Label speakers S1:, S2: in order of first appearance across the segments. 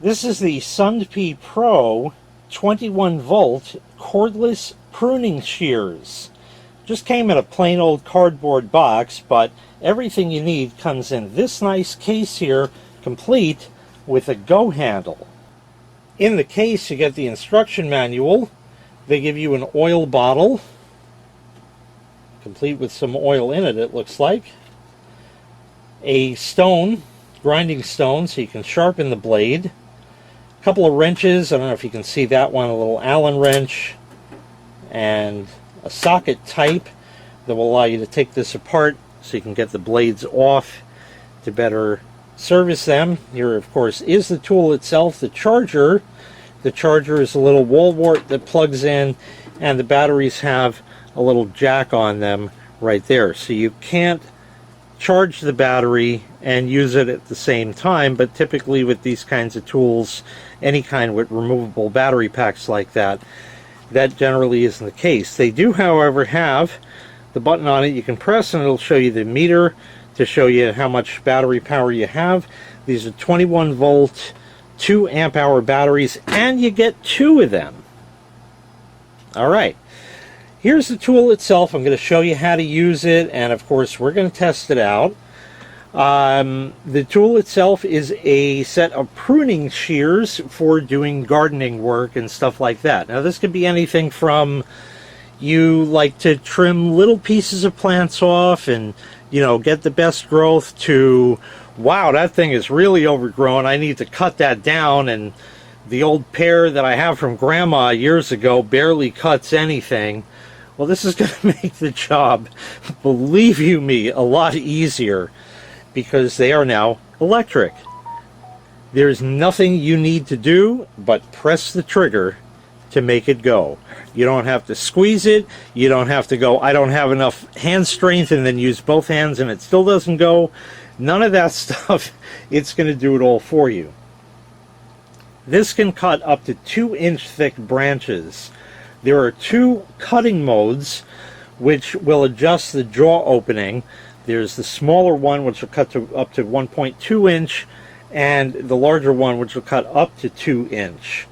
S1: This is the SundpeyPRO 21 volt cordless pruning shears. Just came in a plain old cardboard box, but everything you need comes in this nice case here, complete with a go handle. In the case you get the instruction manual. They give you an oil bottle, complete with some oil in it, it looks like. A stone, grinding stone, so you can sharpen the blade. A couple of wrenches, I don't know if you can see that one, a little Allen wrench, and a socket type that will allow you to take this apart so you can get the blades off to better service them. Here, of course, is the tool itself, the charger. The charger is a little wall wart that plugs in, and the batteries have a little jack on them right there. So you can't charge the battery and use it at the same time, but typically with these kinds of tools, any kind with removable battery packs like that, that generally isn't the case. They do, however, have the button on it you can press, and it'll show you the meter to show you how much battery power you have. These are 21 volt 2 amp hour batteries, and you get 2 of them. Alright, here's the tool itself. I'm going to show you how to use it, and of course we're going to test it out. The tool itself is a set of pruning shears for doing gardening work and stuff like that. Now this could be anything from you like to trim little pieces of plants off and, you know, get the best growth, to wow, that thing is really overgrown, I need to cut that down, and the old pear that I have from Grandma years ago barely cuts anything. Well, this is going to make the job, believe you me, a lot easier, because they are now electric. There's nothing you need to do but press the trigger to make it go. You don't have to squeeze it, you don't have to go, I don't have enough hand strength, and then use both hands and it still doesn't go. None of that stuff. It's going to do it all for you. This can cut up to 2-inch thick branches. There are 2 cutting modes which will adjust the jaw opening. There's the smaller one, which will cut to up to 1.2 inch, and the larger one, which will cut up to 2 inch.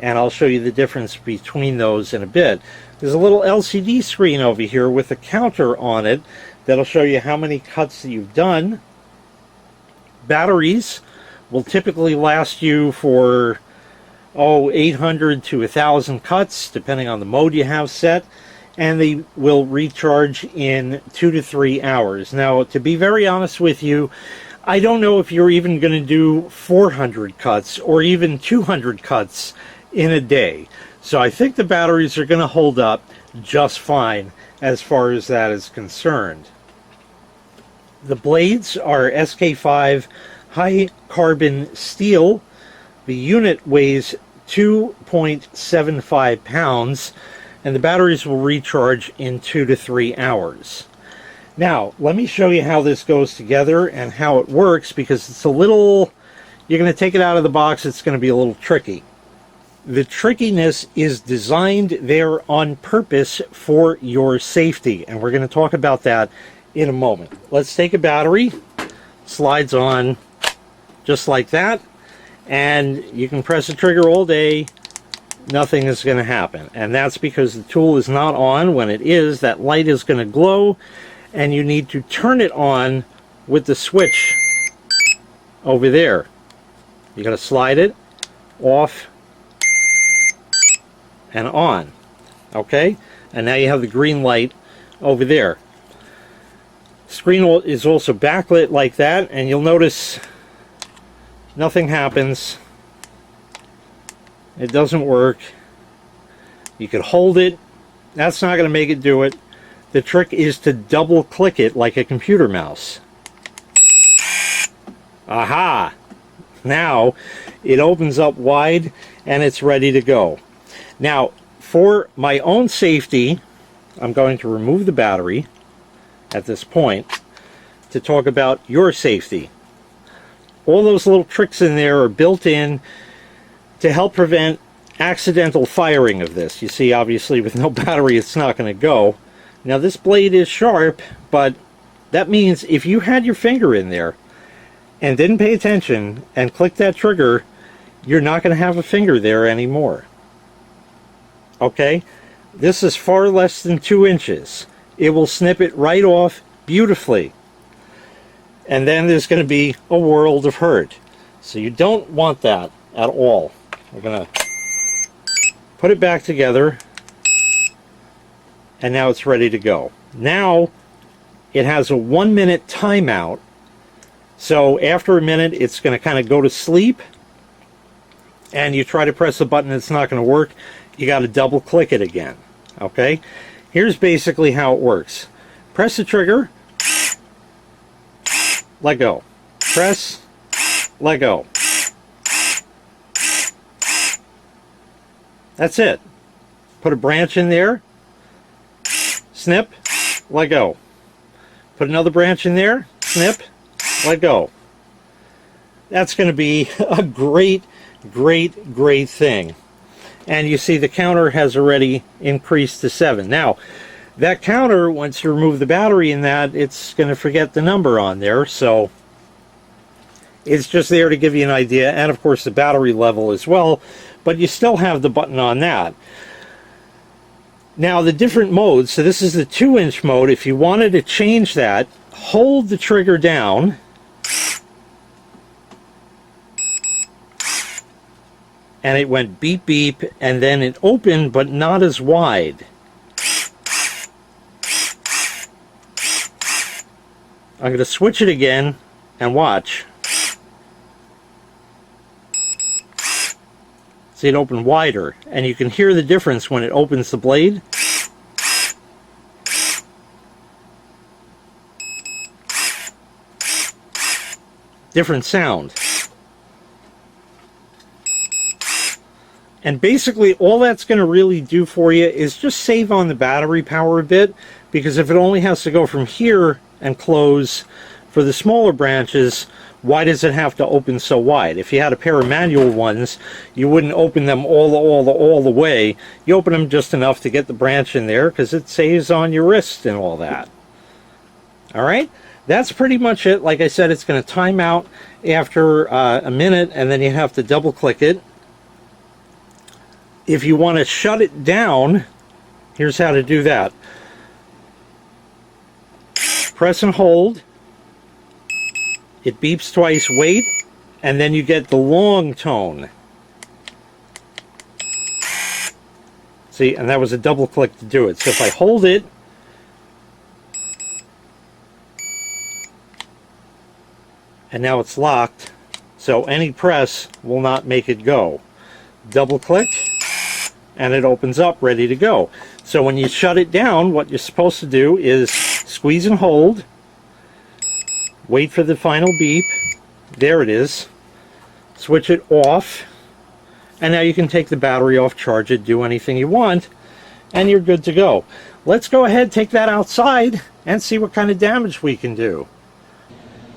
S1: And I'll show you the difference between those in a bit. There's a little LCD screen over here with a counter on it that'll show you how many cuts that you've done. Batteries will typically last you for 800 to 1,000 cuts, depending on the mode you have set, and they will recharge in 2 to 3 hours. Now, to be very honest with you, I don't know if you're even going to do 400 cuts or even 200 cuts in a day. So I think the batteries are going to hold up just fine as far as that is concerned. The blades are SK5 high carbon steel. The unit weighs 2.75 pounds, and the batteries will recharge in 2 to 3 hours. Now, let me show you how this goes together and how it works, because it's a little, you're going to take it out of the box, it's going to be a little tricky. The trickiness is designed there on purpose for your safety, and we're going to talk about that in a moment. Let's take a battery, slides on just like that, and you can press the trigger all day, nothing is going to happen. And that's because the tool is not on. When it is, that light is going to glow, and you need to turn it on with the switch over there. You got to slide it off and on. Okay, and now you have the green light over there. Screen is also backlit like that, and you'll notice nothing happens. It doesn't work. You could hold it. That's not going to make it do it. The trick is to double click it like a computer mouse. Aha! Now it opens up wide and it's ready to go. Now, for my own safety, I'm going to remove the battery at this point to talk about your safety. All those little tricks in there are built in to help prevent accidental firing of this. You see, obviously with no battery it's not going to go. Now this blade is sharp, but that means if you had your finger in there and didn't pay attention and clicked that trigger, you're not going to have a finger there anymore. Okay? This is far less than 2 inches. It will snip it right off beautifully. And then there's going to be a world of hurt. So you don't want that at all. We're going to put it back together, and now it's ready to go. Now it has a 1-minute timeout. So after a minute, it's going to kind of go to sleep, and you try to press the button, it's not going to work. You got to double click it again. Okay? Here's basically how it works. Press the trigger, let go. Press, let go. That's it. Put a branch in there, snip, let go. Put another branch in there, snip, let go. That's going to be a great thing. And you see the counter has already increased to 7. Now, that counter, once you remove the battery in that, it's going to forget the number on there, so it's just there to give you an idea, and of course the battery level as well, but you still have the button on that. Now the different modes, so this is the 2-inch mode. If you wanted to change that, hold the trigger down, and it went beep beep, and then it opened but not as wide. I'm going to switch it again and watch. See, it opened wider, and you can hear the difference when it opens the blade. Different sound. And basically all that's going to really do for you is just save on the battery power a bit, because if it only has to go from here and close for the smaller branches, why does it have to open so wide? If you had a pair of manual ones, you wouldn't open them all the way. You open them just enough to get the branch in there, because it saves on your wrist and all that. Alright, that's pretty much it. Like I said, it's going to time out after a minute, and then you have to double click it. If you want to shut it down, here's how to do that. Press and hold. It beeps twice, wait, and then you get the long tone. See, and that was a double click to do it. So if I hold it, and now it's locked, so any press will not make it go. Double click, and it opens up, ready to go. So when you shut it down, what you're supposed to do is squeeze and hold, wait for the final beep, there it is, switch it off, and now you can take the battery off, charge it, do anything you want, and you're good to go. Let's go ahead, take that outside, and see what kind of damage we can do.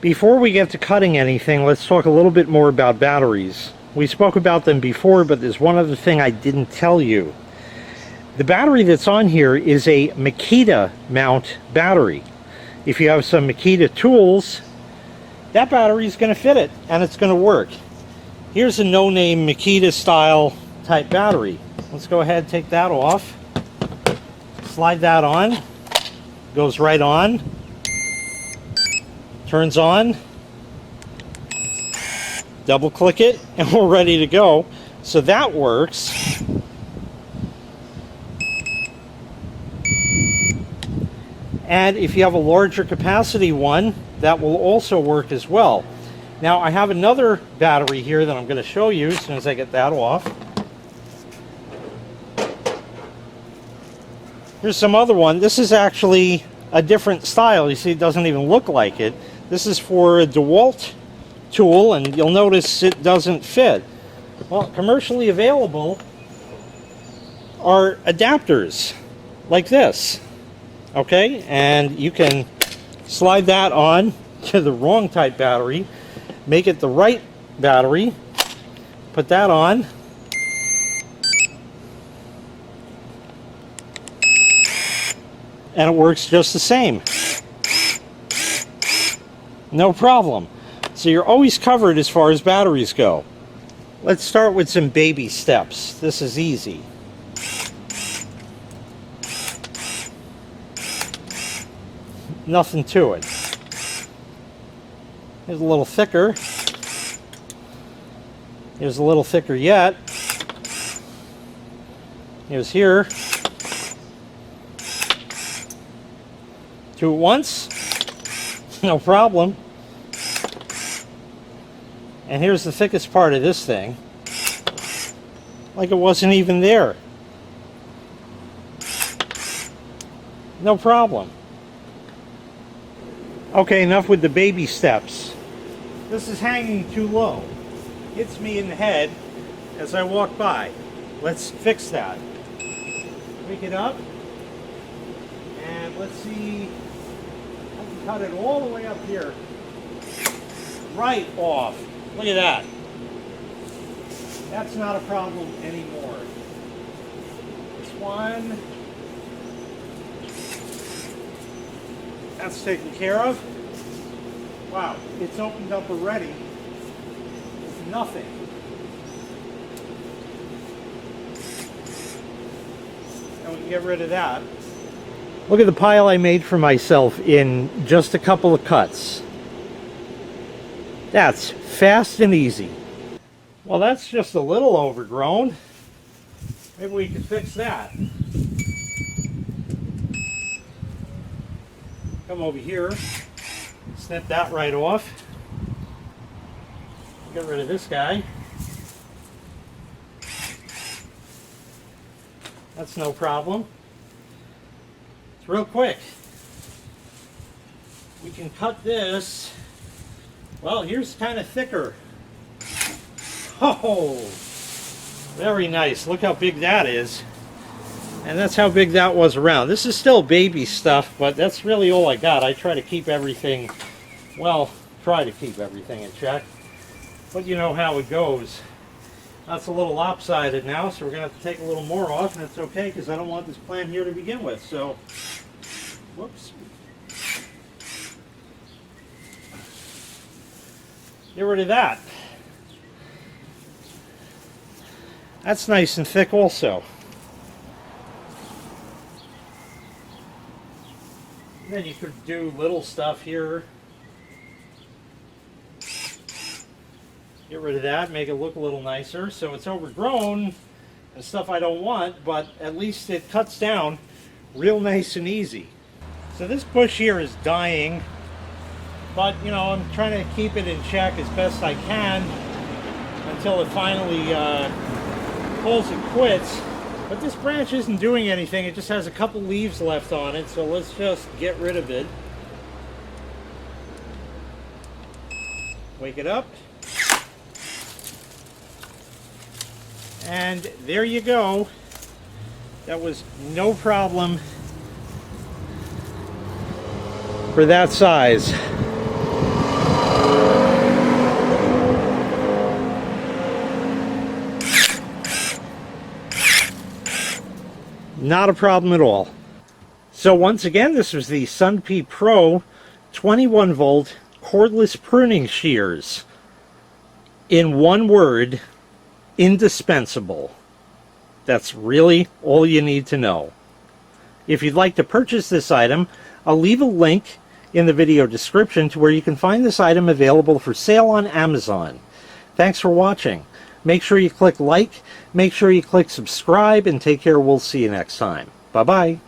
S1: Before we get to cutting anything, let's talk a little bit more about batteries. We spoke about them before, but there's one other thing I didn't tell you. The battery that's on here is a Makita-mount battery. If you have some Makita tools, that battery is going to fit it, and it's going to work. Here's a no-name Makita style type battery. Let's go ahead and take that off. Slide that on. Goes right on. Turns on. Double click it, and we're ready to go. So that works. And if you have a larger capacity one, that will also work as well. Now I have another battery here that I'm going to show you as soon as I get that off. Here's some other one. This is actually a different style. You see, it doesn't even look like it. This is for a DeWalt tool, and you'll notice it doesn't fit. Well, commercially available are adapters like this. Okay, and you can slide that on to the wrong type battery, make it the right battery, put that on, and it works just the same. No problem. So you're always covered as far as batteries go. Let's start with some baby steps. This is easy. Nothing to it. Here's a little thicker. Here's a little thicker yet. Here's here. Do it once. No problem. And here's the thickest part of this thing. Like it wasn't even there. No problem. Okay, enough with the baby steps. This is hanging too low. Hits me in the head as I walk by. Let's fix that. Pick it up. And let's see. I can cut it all the way up here. Right off. Look at that. That's not a problem anymore. This one. That's taken care of. Wow, it's opened up already. It's nothing. And we can get rid of that. Look at the pile I made for myself in just a couple of cuts. That's fast and easy. Well, that's just a little overgrown. Maybe we can fix that. Come over here, snip that right off. Get rid of this guy. That's no problem. It's real quick. We can cut this. Well, here's kind of thicker. Oh, very nice. Look how big that is. And that's how big that was around. This is still baby stuff, but that's really all I got. I try to keep everything, well, try to keep everything in check. But you know how it goes. That's a little lopsided now, so we're going to have to take a little more off, and it's okay because I don't want this plant here to begin with. So, whoops. Get rid of that. That's nice and thick also. Then you could do little stuff here. Get rid of that, make it look a little nicer. So it's overgrown and stuff I don't want, but at least it cuts down real nice and easy. So this bush here is dying, but you know, I'm trying to keep it in check as best I can until it finally pulls and quits. But this branch isn't doing anything, it just has a couple leaves left on it, so let's just get rid of it. Wake it up. And there you go. That was no problem for that size. Not a problem at all. So once again, this was the SundpeyPRO 21 volt cordless pruning shears. In one word, indispensable. That's really all you need to know. If you'd like to purchase this item, I'll leave a link in the video description to where you can find this item available for sale on Amazon. Thanks for watching. Make sure you click like, make sure you click subscribe, and take care. We'll see you next time. Bye-bye.